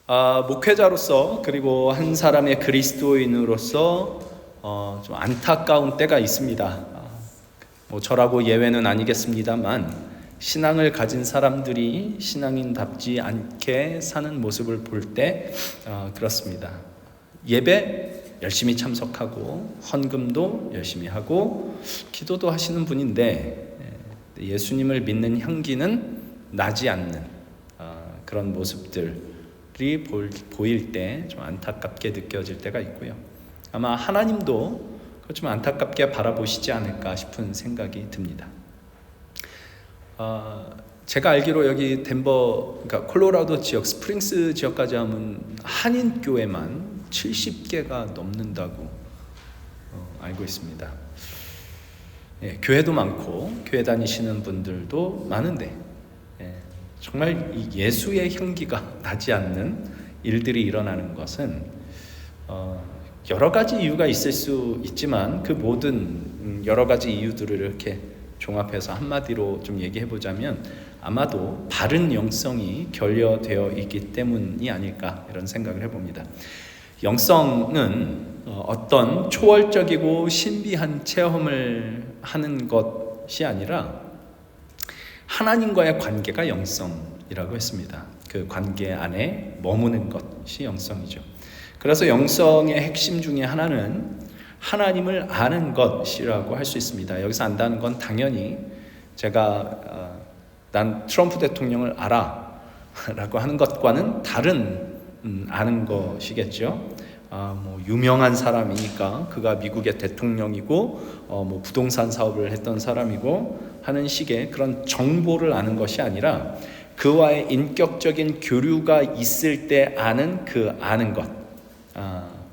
목회자로서 그리고 한 사람의 그리스도인으로서 좀 안타까운 때가 있습니다. 저라고 예외는 아니겠습니다만 신앙을 가진 사람들이 신앙인답지 않게 사는 모습을 볼 때 그렇습니다. 예배 열심히 참석하고 헌금도 열심히 하고 기도도 하시는 분인데 예수님을 믿는 향기는 나지 않는 그런 모습들이 보일 때 좀 안타깝게 느껴질 때가 있고요. 아마 하나님도 좀 안타깝게 바라보시지 않을까 싶은 생각이 듭니다. 제가 알기로 여기 덴버, 그러니까 콜로라도 지역, 스프링스 지역까지 하면 한인 교회만 70개가 넘는다고 알고 있습니다. 교회도 많고 교회 다니시는 분들도 많은데 정말 예수의 향기가 나지 않는 일들이 일어나는 것은 여러 가지 이유가 있을 수 있지만 그 모든 여러 가지 이유들을 이렇게 종합해서 한마디로 좀 얘기해 보자면 아마도 바른 영성이 결여되어 있기 때문이 아닐까 이런 생각을 해봅니다. 영성은 어떤 초월적이고 신비한 체험을 하는 것이 아니라 하나님과의 관계가 영성이라고 했습니다. 그 관계 안에 머무는 것이 영성이죠. 그래서 영성의 핵심 중에 하나는 하나님을 아는 것이라고 할 수 있습니다. 여기서 안다는 건 당연히 제가 난 트럼프 대통령을 알아 라고 하는 것과는 다른 아는 것이겠죠. 유명한 사람이니까 그가 미국의 대통령이고 부동산 사업을 했던 사람이고 하는 식의 그런 정보를 아는 것이 아니라 그와의 인격적인 교류가 있을 때 아는 그 아는 것,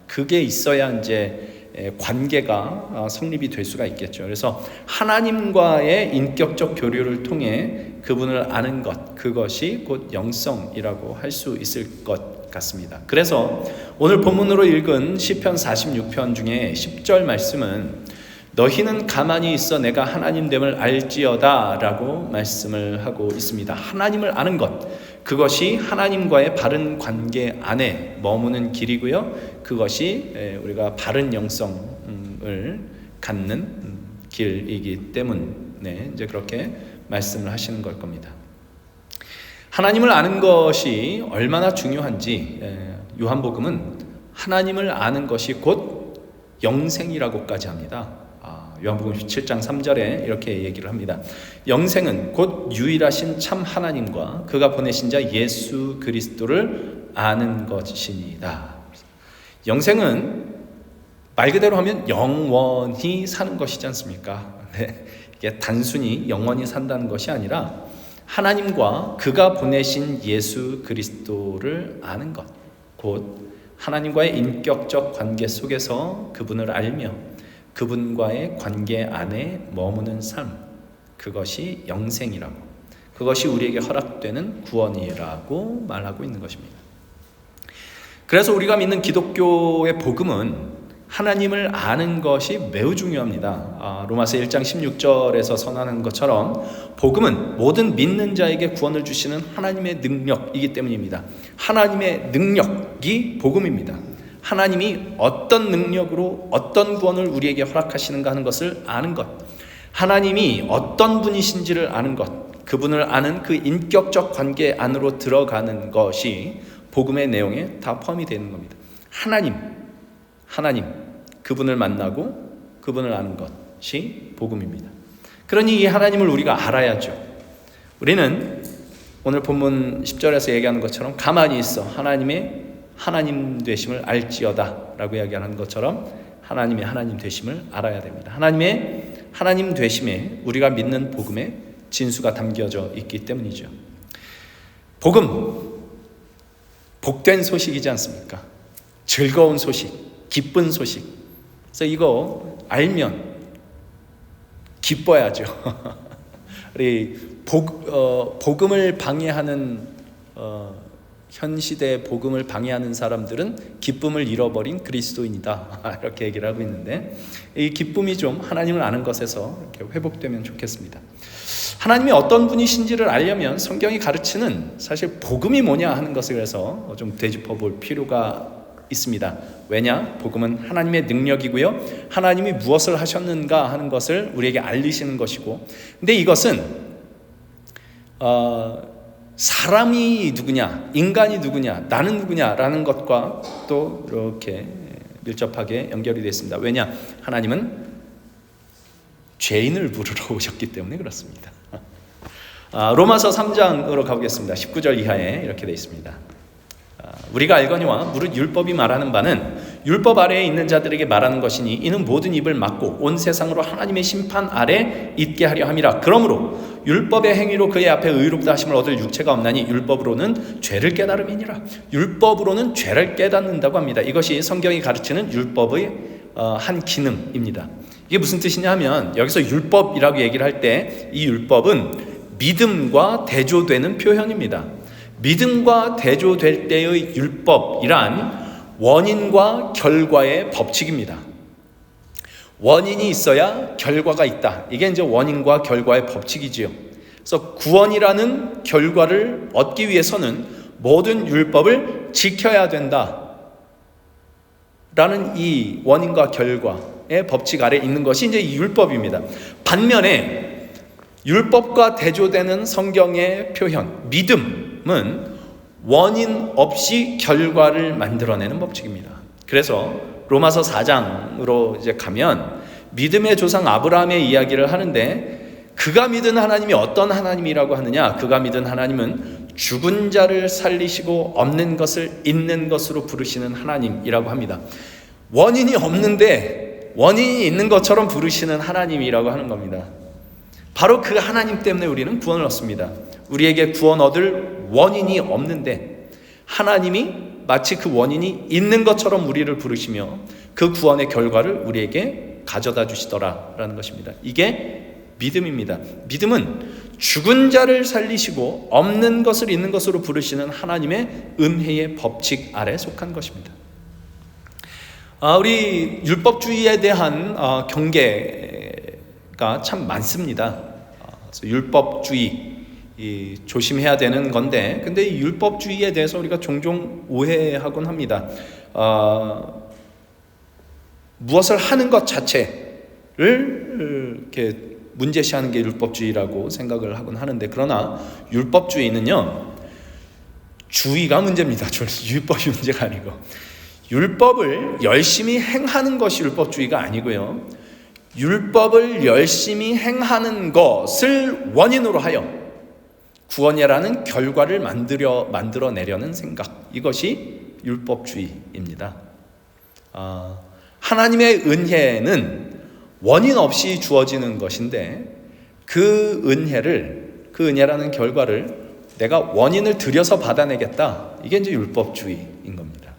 그게 있어야 이제 관계가 성립이 될 수가 있겠죠. 그래서 하나님과의 인격적 교류를 통해 그분을 아는 것, 그것이 곧 영성이라고 할 수 있을 것 같습니다. 그래서 오늘 본문으로 읽은 시편 46편 중에 10절 말씀은 너희는 가만히 있어 내가 하나님됨을 알지어다 라고 말씀을 하고 있습니다. 하나님을 아는 것, 그것이 하나님과의 바른 관계 안에 머무는 길이고요. 그것이 우리가 바른 영성을 갖는 길이기 때문에 이제 그렇게 말씀을 하시는 걸 겁니다. 하나님을 아는 것이 얼마나 중요한지 요한복음은 하나님을 아는 것이 곧 영생이라고까지 합니다. 요한복음 17장 3절에 이렇게 얘기를 합니다. 영생은 곧 유일하신 참 하나님과 그가 보내신 자 예수 그리스도를 아는 것이니이다. 영생은 말 그대로 하면 영원히 사는 것이지 않습니까? 이게 단순히 영원히 산다는 것이 아니라 하나님과 그가 보내신 예수 그리스도를 아는 것, 곧 하나님과의 인격적 관계 속에서 그분을 알며 그분과의 관계 안에 머무는 삶, 그것이 영생이라고, 그것이 우리에게 허락되는 구원이라고 말하고 있는 것입니다. 그래서 우리가 믿는 기독교의 복음은 하나님을 아는 것이 매우 중요합니다. 로마서 1장 16절에서 선언하는 것처럼 복음은 모든 믿는 자에게 구원을 주시는 하나님의 능력이기 때문입니다. 하나님의 능력이 복음입니다. 하나님이 어떤 능력으로 어떤 구원을 우리에게 허락하시는가 하는 것을 아는 것, 하나님이 어떤 분이신지를 아는 것, 그분을 아는 그 인격적 관계 안으로 들어가는 것이 복음의 내용에 다 포함이 되는 겁니다. 하나님, 그분을 만나고 그분을 아는 것이 복음입니다. 그러니 이 하나님을 우리가 알아야죠. 우리는 오늘 본문 10절에서 얘기하는 것처럼 가만히 있어 하나님의 하나님 되심을 알지어다 라고 이야기하는 것처럼 하나님의 하나님 되심을 알아야 됩니다. 하나님의 하나님 되심에 우리가 믿는 복음의 진수가 담겨져 있기 때문이죠. 복음, 복된 소식이지 않습니까? 즐거운 소식, 기쁜 소식. 그래서 이거 알면 기뻐야죠. 우리 복음을 방해하는 현 시대의 복음을 방해하는 사람들은 기쁨을 잃어버린 그리스도인이다 이렇게 얘기를 하고 있는데 이 기쁨이 좀 하나님을 아는 것에서 이렇게 회복되면 좋겠습니다. 하나님이 어떤 분이신지를 알려면 성경이 가르치는 사실 복음이 뭐냐 하는 것을 그래서 좀 되짚어 볼 필요가 있습니다. 왜냐? 복음은 하나님의 능력이고요, 하나님이 무엇을 하셨는가 하는 것을 우리에게 알리시는 것이고, 근데 이것은 사람이 누구냐, 인간이 누구냐, 나는 누구냐라는 것과 또 이렇게 밀접하게 연결이 되어 있습니다. 왜냐? 하나님은 죄인을 부르러 오셨기 때문에 그렇습니다. 로마서 3장으로 가보겠습니다. 19절 이하에 이렇게 되어 있습니다. 우리가 알거니와 무릇 율법이 말하는 바는 율법 아래에 있는 자들에게 말하는 것이니 이는 모든 입을 막고 온 세상으로 하나님의 심판 아래 있게 하려 함이라. 그러므로 율법의 행위로 그의 앞에 의롭다 하심을 얻을 육체가 없나니 율법으로는 죄를 깨달음이니라. 율법으로는 죄를 깨닫는다고 합니다. 이것이 성경이 가르치는 율법의 한 기능입니다. 이게 무슨 뜻이냐 하면, 여기서 율법이라고 얘기를 할 때 이 율법은 믿음과 대조되는 표현입니다. 믿음과 대조될 때의 율법이란 원인과 결과의 법칙입니다. 원인이 있어야 결과가 있다. 이게 이제 원인과 결과의 법칙이지요. 그래서 구원이라는 결과를 얻기 위해서는 모든 율법을 지켜야 된다 라는 이 원인과 결과의 법칙 아래 있는 것이 이제 이 율법입니다. 반면에 율법과 대조되는 성경의 표현, 믿음은 원인 없이 결과를 만들어내는 법칙입니다. 그래서 로마서 4장으로 이제 가면 믿음의 조상 아브라함의 이야기를 하는데, 그가 믿은 하나님이 어떤 하나님이라고 하느냐? 그가 믿은 하나님은 죽은 자를 살리시고 없는 것을 있는 것으로 부르시는 하나님이라고 합니다. 원인이 없는데 원인이 있는 것처럼 부르시는 하나님이라고 하는 겁니다. 바로 그 하나님 때문에 우리는 구원을 얻습니다. 우리에게 구원 얻을 원인이 없는데 하나님이 마치 그 원인이 있는 것처럼 우리를 부르시며 그 구원의 결과를 우리에게 가져다 주시더라라는 것입니다. 이게 믿음입니다. 믿음은 죽은 자를 살리시고 없는 것을 있는 것으로 부르시는 하나님의 은혜의 법칙 아래 속한 것입니다. 우리 율법주의에 대한 경계가 참 많습니다. 율법주의 조심해야 되는 건데, 근데 이 율법주의에 대해서 우리가 종종 오해하곤 합니다. 무엇을 하는 것 자체를 이렇게 문제시하는 게 율법주의라고 생각을 하곤 하는데, 그러나 율법주의는요, 주의가 문제입니다. 율법이 문제가 아니고, 율법을 열심히 행하는 것이 율법주의가 아니고요, 율법을 열심히 행하는 것을 원인으로 하여 구원이라는 결과를 만들어내려는 생각, 이것이 율법주의입니다. 하나님의 은혜는 원인 없이 주어지는 것인데, 그 은혜라는 결과를 내가 원인을 들여서 받아내겠다, 이게 이제 율법주의인 겁니다.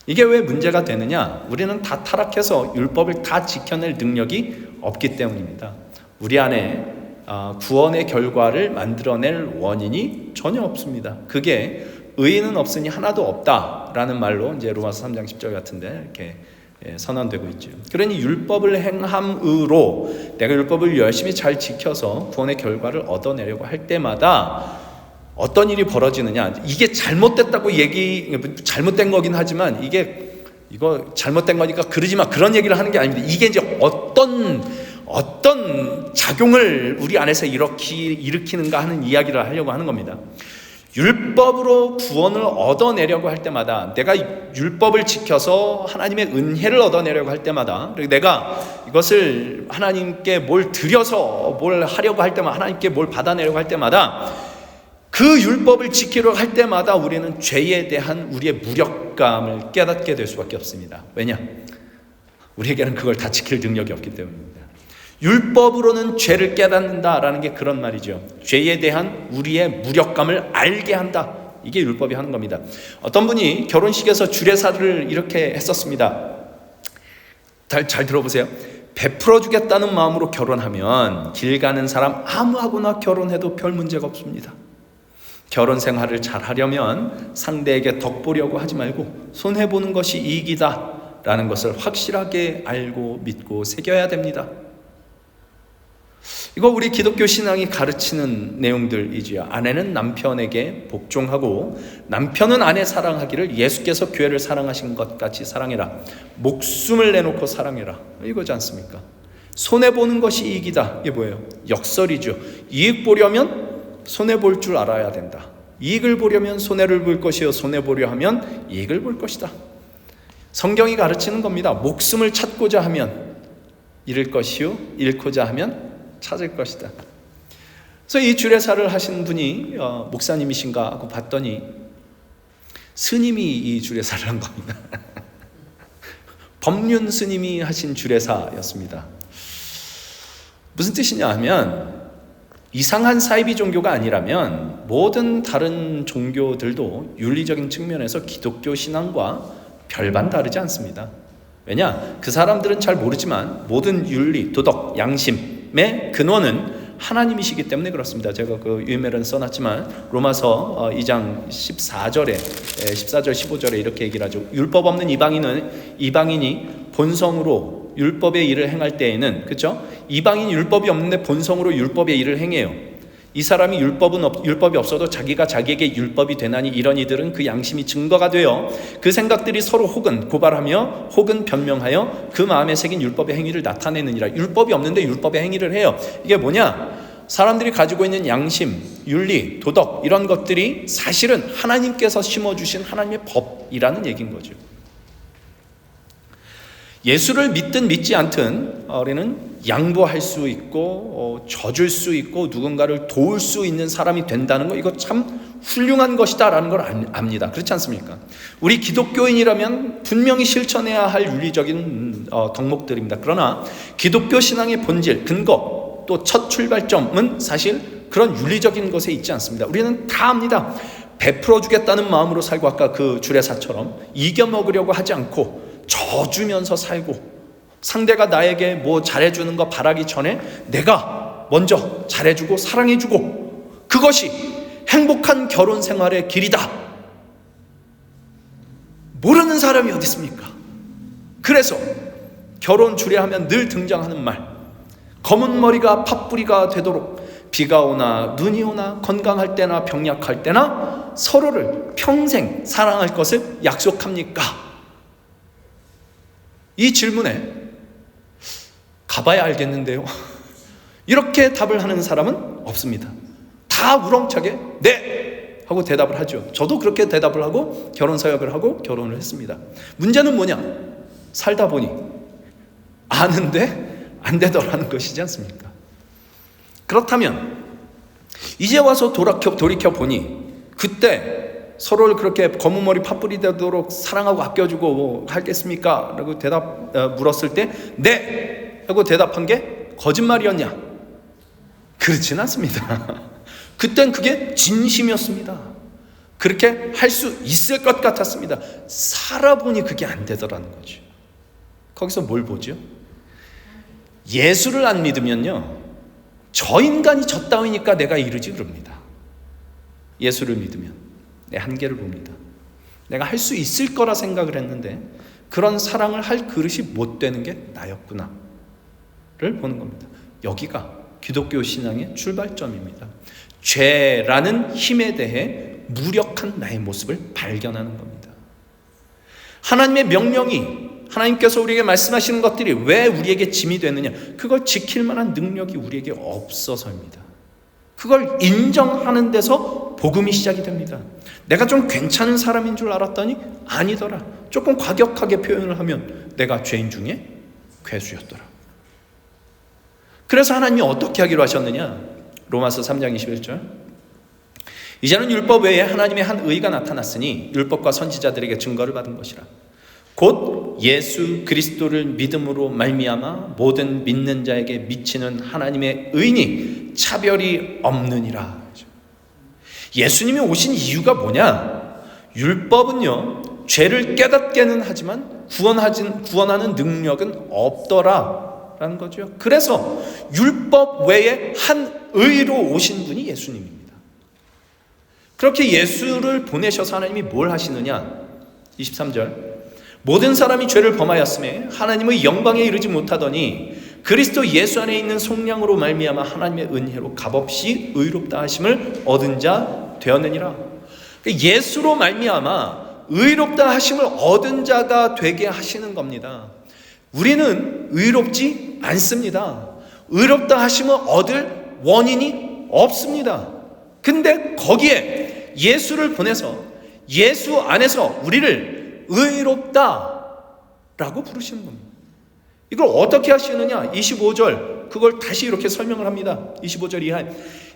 이게 왜 문제가 되느냐? 우리는 다 타락해서 율법을 다 지켜낼 능력이 없기 때문입니다. 우리 안에 구원의 결과를 만들어낼 원인이 전혀 없습니다. 그게 의인은 없으니 하나도 없다라는 말로 이제 로마서 3장 10절 같은데 이렇게 선언되고 있죠. 그러니 율법을 행함으로 내가 율법을 열심히 잘 지켜서 구원의 결과를 얻어내려고 할 때마다 어떤 일이 벌어지느냐? 이게 잘못됐다고 잘못된 거긴 하지만 이거 잘못된 거니까 그러지 마, 그런 얘기를 하는 게 아닙니다. 이게 이제 어떤 작용을 우리 안에서 일으키는가 하는 이야기를 하려고 하는 겁니다. 율법으로 구원을 얻어내려고 할 때마다, 내가 율법을 지켜서 하나님의 은혜를 얻어내려고 할 때마다, 그리고 내가 이것을 하나님께 뭘 드려서 뭘 하려고 할 때마다, 하나님께 뭘 받아내려고 할 때마다, 그 율법을 지키려고 할 때마다 우리는 죄에 대한 우리의 무력감을 깨닫게 될 수밖에 없습니다. 왜냐? 우리에게는 그걸 다 지킬 능력이 없기 때문입니다. 율법으로는 죄를 깨닫는다라는 게 그런 말이죠. 죄에 대한 우리의 무력감을 알게 한다. 이게 율법이 하는 겁니다. 어떤 분이 결혼식에서 주례사를 이렇게 했었습니다. 잘 들어보세요. 베풀어 주겠다는 마음으로 결혼하면 길 가는 사람 아무하고나 결혼해도 별 문제가 없습니다. 결혼 생활을 잘 하려면 상대에게 덕 보려고 하지 말고 손해보는 것이 이익이다 라는 것을 확실하게 알고 믿고 새겨야 됩니다. 이거 우리 기독교 신앙이 가르치는 내용들이지요. 아내는 남편에게 복종하고 남편은 아내 사랑하기를 예수께서 교회를 사랑하신 것 같이 사랑해라. 목숨을 내놓고 사랑해라. 이거지 않습니까? 손해보는 것이 이익이다. 이게 뭐예요? 역설이죠. 이익 보려면 손해볼 줄 알아야 된다. 이익을 보려면 손해를 볼 것이요 손해보려 하면 이익을 볼 것이다. 성경이 가르치는 겁니다. 목숨을 찾고자 하면 잃을 것이요 잃고자 하면 찾을 것이다. 그래서 이 주례사를 하신 분이 목사님이신가 하고 봤더니 스님이 이 주례사를 한 겁니다. 법륜 스님이 하신 주례사였습니다. 무슨 뜻이냐 하면 이상한 사이비 종교가 아니라면 모든 다른 종교들도 윤리적인 측면에서 기독교 신앙과 별반 다르지 않습니다. 왜냐? 그 사람들은 잘 모르지만 모든 윤리, 도덕, 양심의 근원은 하나님이시기 때문에 그렇습니다. 제가 그 유메를 써놨지만 로마서 2장 14절, 15절에 이렇게 얘기를 하죠. 율법 없는 이방인이 본성으로 율법의 일을 행할 때에는, 그렇죠? 이방인 율법이 없는데 본성으로 율법의 일을 행해요. 이 사람이 율법이 없어도 자기가 자기에게 율법이 되나니 이런 이들은 그 양심이 증거가 되어 그 생각들이 서로 혹은 고발하며 혹은 변명하여 그 마음에 새긴 율법의 행위를 나타내느니라. 율법이 없는데 율법의 행위를 해요. 이게 뭐냐? 사람들이 가지고 있는 양심, 윤리, 도덕 이런 것들이 사실은 하나님께서 심어주신 하나님의 법이라는 얘기인 거죠. 예수를 믿든 믿지 않든 우리는 양보할 수 있고 져줄 수 있고 누군가를 도울 수 있는 사람이 된다는 거, 이거 참 훌륭한 것이다라는 걸 압니다. 그렇지 않습니까? 우리 기독교인이라면 분명히 실천해야 할 윤리적인 덕목들입니다. 그러나 기독교 신앙의 본질, 근거, 또 첫 출발점은 사실 그런 윤리적인 것에 있지 않습니다. 우리는 다 압니다. 베풀어 주겠다는 마음으로 살고, 아까 그 주례사처럼 이겨먹으려고 하지 않고 져주면서 살고, 상대가 나에게 뭐 잘해주는 거 바라기 전에 내가 먼저 잘해주고 사랑해주고, 그것이 행복한 결혼 생활의 길이다. 모르는 사람이 어디 있습니까? 그래서 결혼 주례하면 늘 등장하는 말, 검은 머리가 팥뿌리가 되도록 비가 오나 눈이 오나 건강할 때나 병약할 때나 서로를 평생 사랑할 것을 약속합니까? 이 질문에 가봐야 알겠는데요, 이렇게 답을 하는 사람은 없습니다. 다 우렁차게 네! 하고 대답을 하죠. 저도 그렇게 대답을 하고 결혼사역을 하고 결혼을 했습니다. 문제는 뭐냐? 살다 보니 아는데 안 되더라는 것이지 않습니까? 그렇다면 이제 와서 돌이켜 보니 그때 서로를 그렇게 검은 머리 팥뿌리 되도록 사랑하고 아껴주고 뭐 하겠습니까? 라고 물었을 때 네! 하고 대답한 게 거짓말이었냐? 그렇진 않습니다. 그땐 그게 진심이었습니다. 그렇게 할 수 있을 것 같았습니다. 살아보니 그게 안 되더라는 거죠. 거기서 뭘 보죠? 예수를 안 믿으면요, 저 인간이 저 따위니까 내가 이러지 그럽니다. 예수를 믿으면 내 한계를 봅니다. 내가 할 수 있을 거라 생각을 했는데 그런 사랑을 할 그릇이 못 되는 게 나였구나 를 보는 겁니다. 여기가 기독교 신앙의 출발점입니다. 죄라는 힘에 대해 무력한 나의 모습을 발견하는 겁니다. 하나님의 명령이, 하나님께서 우리에게 말씀하시는 것들이 왜 우리에게 짐이 되느냐? 그걸 지킬 만한 능력이 우리에게 없어서입니다. 그걸 인정하는 데서 복음이 시작이 됩니다. 내가 좀 괜찮은 사람인 줄 알았더니 아니더라. 조금 과격하게 표현을 하면 내가 죄인 중에 괴수였더라. 그래서 하나님이 어떻게 하기로 하셨느냐? 로마서 3장 21절, 이제는 율법 외에 하나님의 한 의가 나타났으니 율법과 선지자들에게 증거를 받은 것이라. 곧 예수 그리스도를 믿음으로 말미암아 모든 믿는 자에게 미치는 하나님의 의니 차별이 없느니라. 예수님이 오신 이유가 뭐냐? 율법은요, 죄를 깨닫게는 하지만 구원하는 능력은 없더라라는 거죠. 그래서 율법 외에 한 의로 오신 분이 예수님입니다. 그렇게 예수를 보내셔서 하나님이 뭘 하시느냐? 23절, 모든 사람이 죄를 범하였음에 하나님의 영광에 이르지 못하더니 그리스도 예수 안에 있는 속량으로 말미암아 하나님의 은혜로 값없이 의롭다 하심을 얻은 자 되었느니라. 예수로 말미암아 의롭다 하심을 얻은 자가 되게 하시는 겁니다. 우리는 의롭지 않습니다. 의롭다 하심을 얻을 원인이 없습니다. 근데 거기에 예수를 보내서 예수 안에서 우리를 의롭다라고 부르시는 겁니다. 이걸 어떻게 하시느냐? 25절 그걸 다시 이렇게 설명을 합니다. 25절 이하에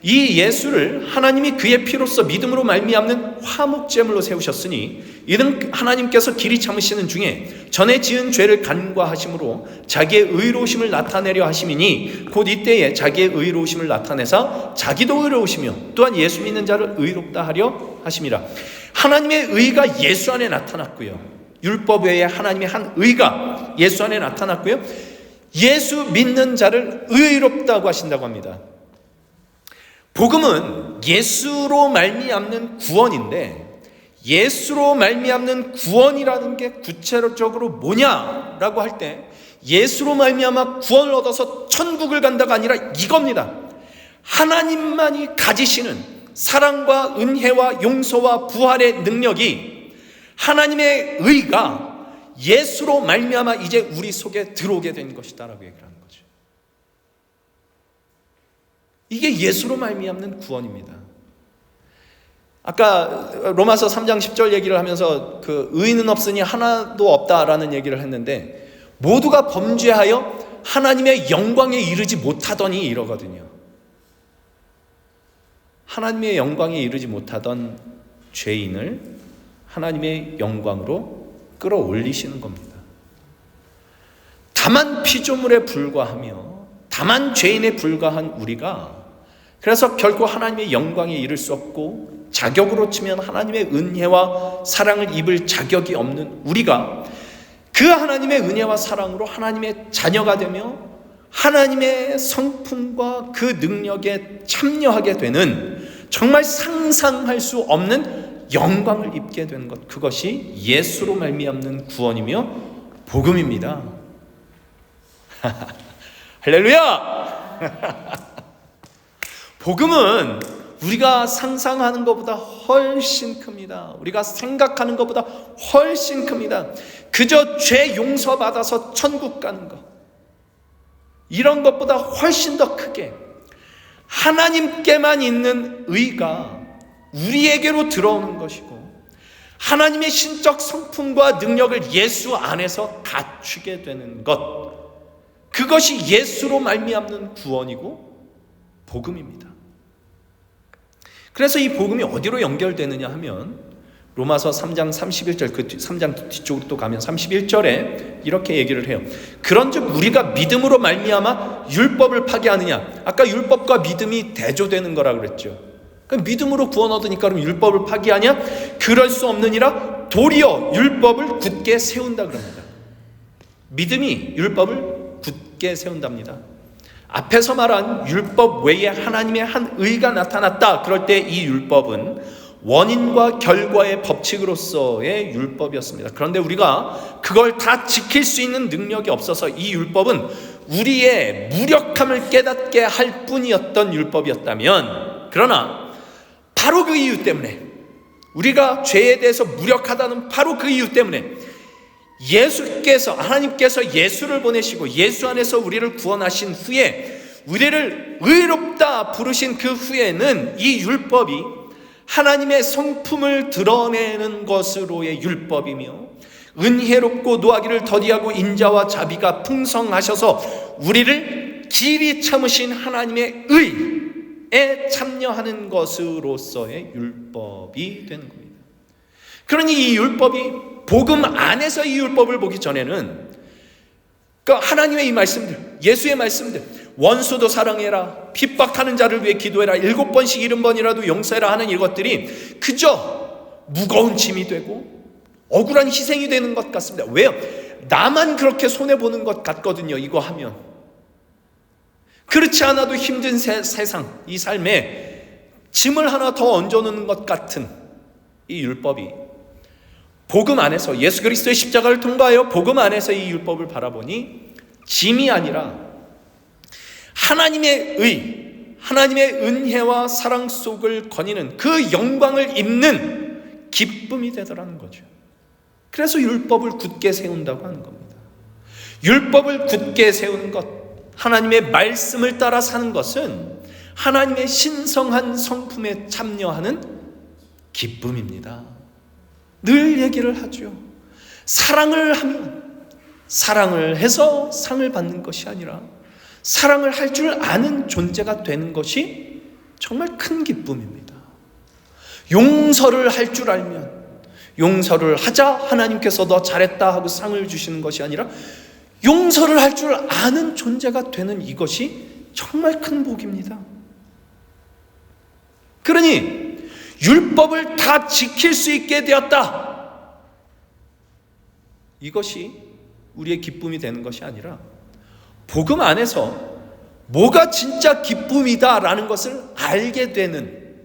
이 예수를 하나님이 그의 피로써 믿음으로 말미암는 화목제물로 세우셨으니 이는 하나님께서 길이 참으시는 중에 전에 지은 죄를 간과하심으로 자기의 의로우심을 나타내려 하심이니 곧 이때에 자기의 의로우심을 나타내사 자기도 의로우시며 또한 예수 믿는 자를 의롭다 하려 하심이라. 하나님의 의가 예수 안에 나타났고요. 율법 외에 하나님의 한 의가 예수 안에 나타났고요. 예수 믿는 자를 의롭다고 하신다고 합니다. 복음은 예수로 말미암는 구원인데 예수로 말미암는 구원이라는 게 구체적으로 뭐냐라고 할 때 예수로 말미암아 구원을 얻어서 천국을 간다가 아니라 이겁니다. 하나님만이 가지시는 사랑과 은혜와 용서와 부활의 능력이 하나님의 의가 예수로 말미암아 이제 우리 속에 들어오게 된 것이다라고 얘기를 하는 거죠. 이게 예수로 말미암는 구원입니다. 아까 로마서 3장 10절 얘기를 하면서 그 의인은 없으니 하나도 없다라는 얘기를 했는데 모두가 범죄하여 하나님의 영광에 이르지 못하더니 이러거든요. 하나님의 영광에 이르지 못하던 죄인을 하나님의 영광으로 끌어올리시는 겁니다. 다만 피조물에 불과하며 다만 죄인에 불과한 우리가 그래서 결코 하나님의 영광에 이를 수 없고 자격으로 치면 하나님의 은혜와 사랑을 입을 자격이 없는 우리가 그 하나님의 은혜와 사랑으로 하나님의 자녀가 되며 하나님의 성품과 그 능력에 참여하게 되는 정말 상상할 수 없는 영광을 입게 되는 것, 그것이 예수로 말미암는 구원이며 복음입니다. 할렐루야! 복음은 우리가 상상하는 것보다 훨씬 큽니다. 우리가 생각하는 것보다 훨씬 큽니다. 그저 죄 용서받아서 천국 가는 것, 이런 것보다 훨씬 더 크게 하나님께만 있는 의가 우리에게로 들어오는 것이고 하나님의 신적 성품과 능력을 예수 안에서 갖추게 되는 것, 그것이 예수로 말미암는 구원이고 복음입니다. 그래서 이 복음이 어디로 연결되느냐 하면 로마서 3장 31절, 그 3장 뒤쪽으로 또 가면 31절에 이렇게 얘기를 해요. 그런즉 우리가 믿음으로 말미암아 율법을 파기하느냐. 아까 율법과 믿음이 대조되는 거라 그랬죠. 그럼 믿음으로 구원 얻으니까 그럼 율법을 파기하냐? 그럴 수 없느니라 도리어 율법을 굳게 세운다 그럽니다. 믿음이 율법을 굳게 세운답니다. 앞에서 말한 율법 외에 하나님의 한 의가 나타났다. 그럴 때 이 율법은 원인과 결과의 법칙으로서의 율법이었습니다. 그런데 우리가 그걸 다 지킬 수 있는 능력이 없어서 이 율법은 우리의 무력함을 깨닫게 할 뿐이었던 율법이었다면, 그러나 바로 그 이유 때문에, 우리가 죄에 대해서 무력하다는 바로 그 이유 때문에 하나님께서 예수를 보내시고 예수 안에서 우리를 구원하신 후에 우리를 의롭다 부르신 그 후에는 이 율법이 하나님의 성품을 드러내는 것으로의 율법이며 은혜롭고 노하기를 더디하고 인자와 자비가 풍성하셔서 우리를 길이 참으신 하나님의 의에 참여하는 것으로서의 율법이 되는 겁니다. 그러니 이 율법이 복음 안에서 이 율법을 보기 전에는 하나님의 이 말씀들, 예수의 말씀들, 원수도 사랑해라, 핍박하는 자를 위해 기도해라, 7번씩 70번이라도 용서해라 하는 이것들이 그저 무거운 짐이 되고 억울한 희생이 되는 것 같습니다. 왜요? 나만 그렇게 손해보는 것 같거든요, 이거 하면. 그렇지 않아도 힘든 세상, 이 삶에 짐을 하나 더 얹어놓는 것 같은 이 율법이 복음 안에서, 예수 그리스도의 십자가를 통과하여 복음 안에서 이 율법을 바라보니 짐이 아니라 하나님의 하나님의 은혜와 사랑 속을 거니는 그 영광을 입는 기쁨이 되더라는 거죠. 그래서 율법을 굳게 세운다고 하는 겁니다. 율법을 굳게 세우는 것, 하나님의 말씀을 따라 사는 것은 하나님의 신성한 성품에 참여하는 기쁨입니다. 늘 얘기를 하죠. 사랑을 하면, 사랑을 해서 상을 받는 것이 아니라 사랑을 할 줄 아는 존재가 되는 것이 정말 큰 기쁨입니다. 용서를 할 줄 알면, 용서를 하자 하나님께서 너 잘했다 하고 상을 주시는 것이 아니라 용서를 할 줄 아는 존재가 되는 이것이 정말 큰 복입니다. 그러니 율법을 다 지킬 수 있게 되었다, 이것이 우리의 기쁨이 되는 것이 아니라 복음 안에서 뭐가 진짜 기쁨이다라는 것을 알게 되는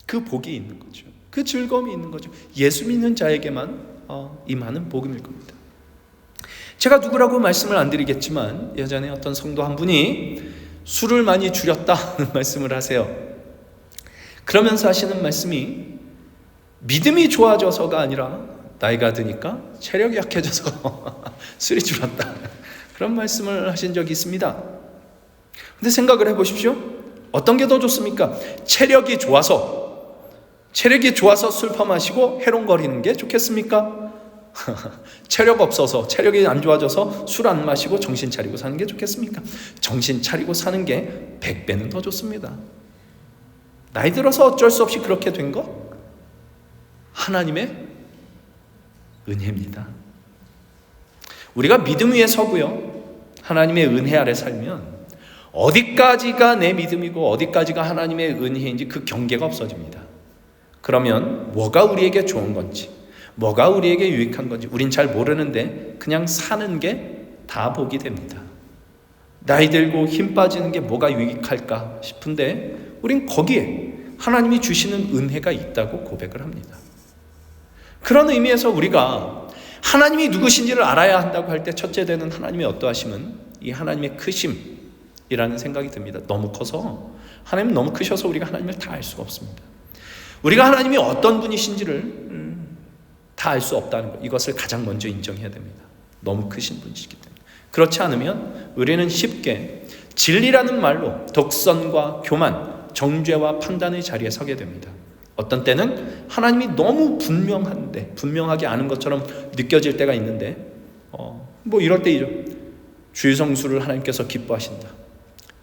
그 복이 있는 거죠. 그 즐거움이 있는 거죠. 예수 믿는 자에게만 임하는 복음일 겁니다. 제가 누구라고 말씀을 안 드리겠지만 예전에 어떤 성도 한 분이 술을 많이 줄였다는 말씀을 하세요. 그러면서 하시는 말씀이 믿음이 좋아져서가 아니라 나이가 드니까 체력이 약해져서 술이 줄었다, 그런 말씀을 하신 적이 있습니다. 근데 생각을 해보십시오. 어떤 게 더 좋습니까? 체력이 좋아서 술 퍼마시고 해롱거리는 게 좋겠습니까? 체력 없어서, 체력이 안 좋아져서 술 안 마시고 정신 차리고 사는 게 좋겠습니까? 정신 차리고 사는 게 100배는 더 좋습니다. 나이 들어서 어쩔 수 없이 그렇게 된 것, 하나님의 은혜입니다. 우리가 믿음 위에 서고요, 하나님의 은혜 아래 살면 어디까지가 내 믿음이고 어디까지가 하나님의 은혜인지 그 경계가 없어집니다. 그러면 뭐가 우리에게 좋은 건지, 뭐가 우리에게 유익한 건지 우린 잘 모르는데 그냥 사는 게 다 복이 됩니다. 나이 들고 힘 빠지는 게 뭐가 유익할까 싶은데 우린 거기에 하나님이 주시는 은혜가 있다고 고백을 합니다. 그런 의미에서 우리가 하나님이 누구신지를 알아야 한다고 할 때 첫째 되는 하나님의 어떠하심은 이 하나님의 크심이라는 생각이 듭니다. 너무 커서, 하나님은 너무 크셔서 우리가 하나님을 다 알 수가 없습니다. 우리가 하나님이 어떤 분이신지를 다 알 수 없다는 것, 이것을 가장 먼저 인정해야 됩니다. 너무 크신 분이시기 때문에. 그렇지 않으면 우리는 쉽게 진리라는 말로 독선과 교만, 정죄와 판단의 자리에 서게 됩니다. 어떤 때는 하나님이 너무 분명하게 아는 것처럼 느껴질 때가 있는데 뭐 이럴 때이죠. 주일 성수를 하나님께서 기뻐하신다,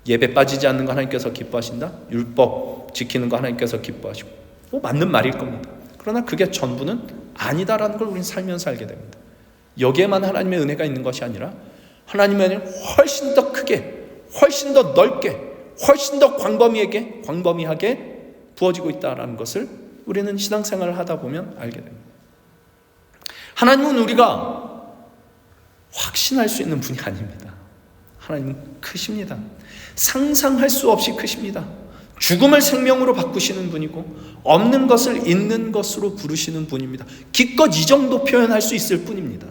예배 빠지지 않는 거 하나님께서 기뻐하신다, 율법 지키는 거 하나님께서 기뻐하시고, 뭐 맞는 말일 겁니다. 그러나 그게 전부는 아니다라는 걸 우리는 살면서 알게 됩니다. 여기에만 하나님의 은혜가 있는 것이 아니라 하나님의 은혜는 훨씬 더 크게, 훨씬 더 넓게, 훨씬 더 광범위하게 부어지고 있다는 것을 우리는 신앙생활을 하다 보면 알게 됩니다. 하나님은 우리가 확신할 수 있는 분이 아닙니다. 하나님은 크십니다. 상상할 수 없이 크십니다. 죽음을 생명으로 바꾸시는 분이고 없는 것을 있는 것으로 부르시는 분입니다. 기껏 이 정도 표현할 수 있을 뿐입니다.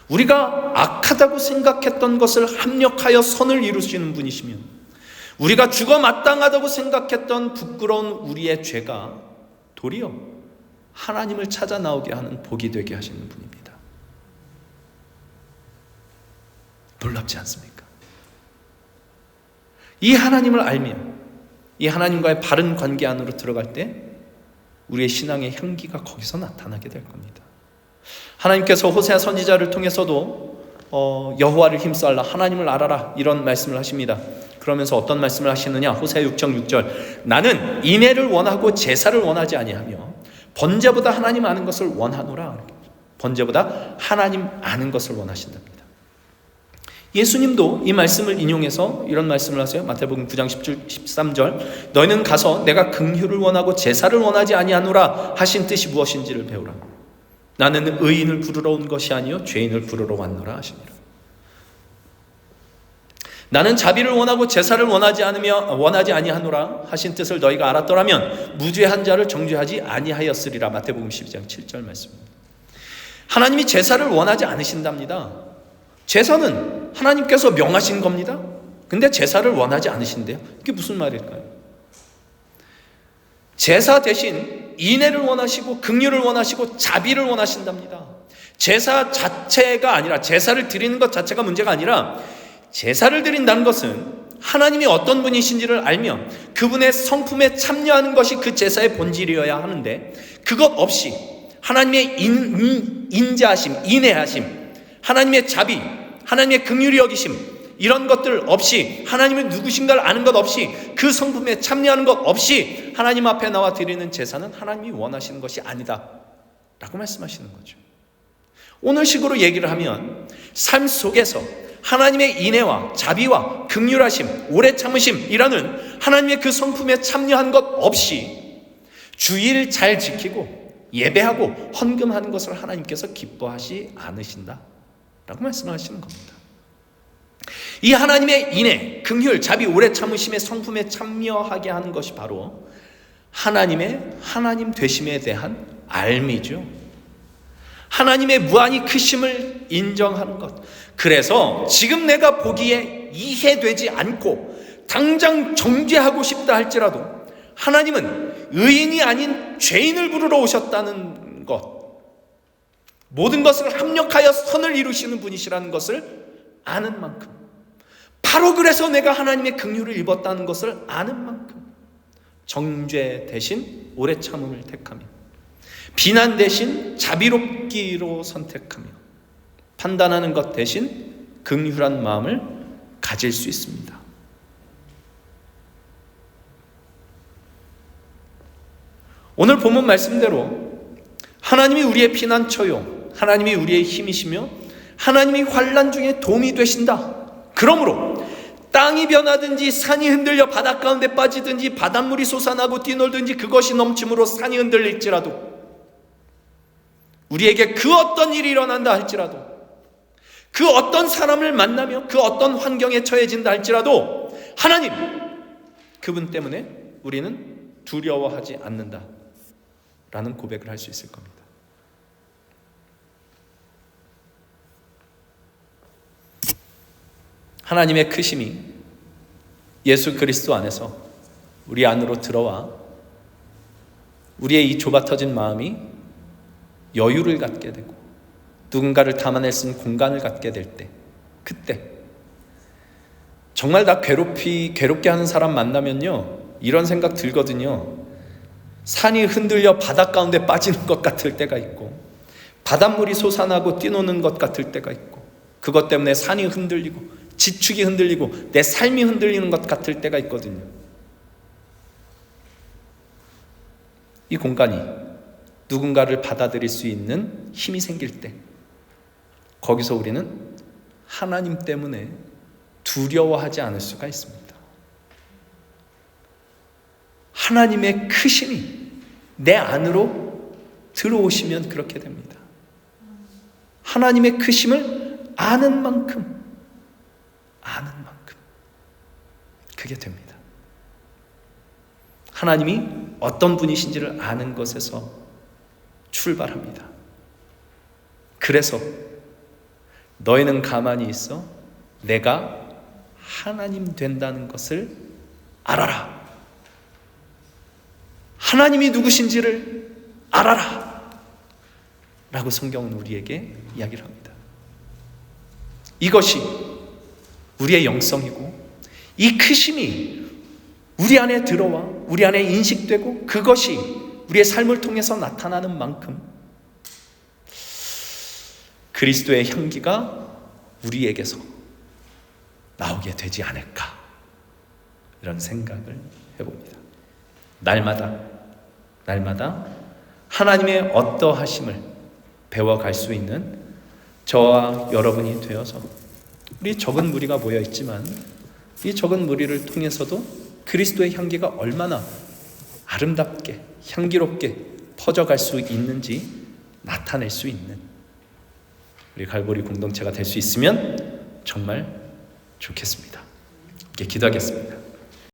우리가 악하다고 생각했던 것을 합력하여 선을 이루시는 분이시면, 우리가 죽어 마땅하다고 생각했던 부끄러운 우리의 죄가 도리어 하나님을 찾아 나오게 하는 복이 되게 하시는 분입니다. 놀랍지 않습니까? 이 하나님을 알며 이 하나님과의 바른 관계 안으로 들어갈 때 우리의 신앙의 향기가 거기서 나타나게 될 겁니다. 하나님께서 호세아 선지자를 통해서도 여호와를 힘쓰라, 하나님을 알아라, 이런 말씀을 하십니다. 그러면서 어떤 말씀을 하시느냐? 호세아 6장 6절, 나는 인애를 원하고 제사를 원하지 아니하며 번제보다 하나님 아는 것을 원하노라. 번제보다 하나님 아는 것을 원하신답니다. 예수님도 이 말씀을 인용해서 이런 말씀을 하세요. 마태복음 9장 13절, 너희는 가서 내가 긍휼을 원하고 제사를 원하지 아니하노라 하신 뜻이 무엇인지를 배우라. 나는 의인을 부르러 온 것이 아니요 죄인을 부르러 왔노라 하시니라. 나는 자비를 원하고 제사를 원하지 아니하노라 하신 뜻을 너희가 알았더라면 무죄한 자를 정죄하지 아니하였으리라. 마태복음 12장 7절 말씀입니다. 하나님이 제사를 원하지 않으신답니다. 제사는 하나님께서 명하신 겁니다. 근데 제사를 원하지 않으신대요. 이게 무슨 말일까요? 제사 대신 인애를 원하시고 긍휼을 원하시고 자비를 원하신답니다. 제사 자체가 아니라, 제사를 드리는 것 자체가 문제가 아니라, 제사를 드린다는 것은 하나님이 어떤 분이신지를 알며 그분의 성품에 참여하는 것이 그 제사의 본질이어야 하는데, 그것 없이 하나님의 인자하심, 인애하심, 하나님의 자비, 하나님의 긍휼히 여기심, 이런 것들 없이, 하나님이 누구신가를 아는 것 없이, 그 성품에 참여하는 것 없이 하나님 앞에 나와 드리는 제사는 하나님이 원하시는 것이 아니다 라고 말씀하시는 거죠. 오늘 식으로 얘기를 하면, 삶 속에서 하나님의 인애와 자비와 긍휼하심, 오래 참으심이라는 하나님의 그 성품에 참여한 것 없이 주일 잘 지키고 예배하고 헌금하는 것을 하나님께서 기뻐하지 않으신다 라고 말씀하시는 겁니다. 이 하나님의 인애, 긍휼, 자비, 오래 참으심의 성품에 참여하게 하는 것이 바로 하나님의 하나님 되심에 대한 알미죠. 하나님의 무한히 크심을 인정하는 것. 그래서 지금 내가 보기에 이해되지 않고 당장 정죄하고 싶다 할지라도 하나님은 의인이 아닌 죄인을 부르러 오셨다는 것, 모든 것을 합력하여 선을 이루시는 분이시라는 것을 아는 만큼, 바로 그래서 내가 하나님의 긍휼을 입었다는 것을 아는 만큼 정죄 대신 오래 참음을 택하며 비난 대신 자비롭기로 선택하며 판단하는 것 대신 긍휼한 마음을 가질 수 있습니다. 오늘 본문 말씀대로 하나님이 우리의 피난처요, 하나님이 우리의 힘이시며 하나님이 환난 중에 도움이 되신다. 그러므로 땅이 변하든지 산이 흔들려 바닷 가운데 빠지든지 바닷물이 솟아나고 뛰놀든지 그것이 넘침으로 산이 흔들릴지라도, 우리에게 그 어떤 일이 일어난다 할지라도, 그 어떤 사람을 만나며 그 어떤 환경에 처해진다 할지라도 하나님, 그분 때문에 우리는 두려워하지 않는다 라는 고백을 할 수 있을 겁니다. 하나님의 크심이 예수 그리스도 안에서 우리 안으로 들어와 우리의 이 좁아터진 마음이 여유를 갖게 되고 누군가를 담아낼 수 있는 공간을 갖게 될 때, 그때 정말 나 괴롭게 하는 사람 만나면요, 이런 생각 들거든요. 산이 흔들려 바닷 가운데 빠지는 것 같을 때가 있고, 바닷물이 솟아나고 뛰노는 것 같을 때가 있고, 그것 때문에 산이 흔들리고 지축이 흔들리고 내 삶이 흔들리는 것 같을 때가 있거든요. 이 공간이 누군가를 받아들일 수 있는 힘이 생길 때, 거기서 우리는 하나님 때문에 두려워하지 않을 수가 있습니다. 하나님의 크심이 내 안으로 들어오시면 그렇게 됩니다. 하나님의 크심을 아는 만큼 그게 됩니다. 하나님이 어떤 분이신지를 아는 것에서 출발합니다. 그래서 너희는 가만히 있어 내가 하나님 된다는 것을 알아라. 하나님이 누구신지를 알아라 라고 성경은 우리에게 이야기를 합니다. 이것이 우리의 영성이고, 이 크심이 우리 안에 들어와 우리 안에 인식되고 그것이 우리의 삶을 통해서 나타나는 만큼 그리스도의 향기가 우리에게서 나오게 되지 않을까, 이런 생각을 해봅니다. 날마다 하나님의 어떠하심을 배워갈 수 있는 저와 여러분이 되어서, 우리 적은 무리가 모여 있지만 이 적은 무리를 통해서도 그리스도의 향기가 얼마나 아름답게 향기롭게 퍼져갈 수 있는지 나타낼 수 있는 우리 갈보리 공동체가 될 수 있으면 정말 좋겠습니다. 이렇게 기도하겠습니다.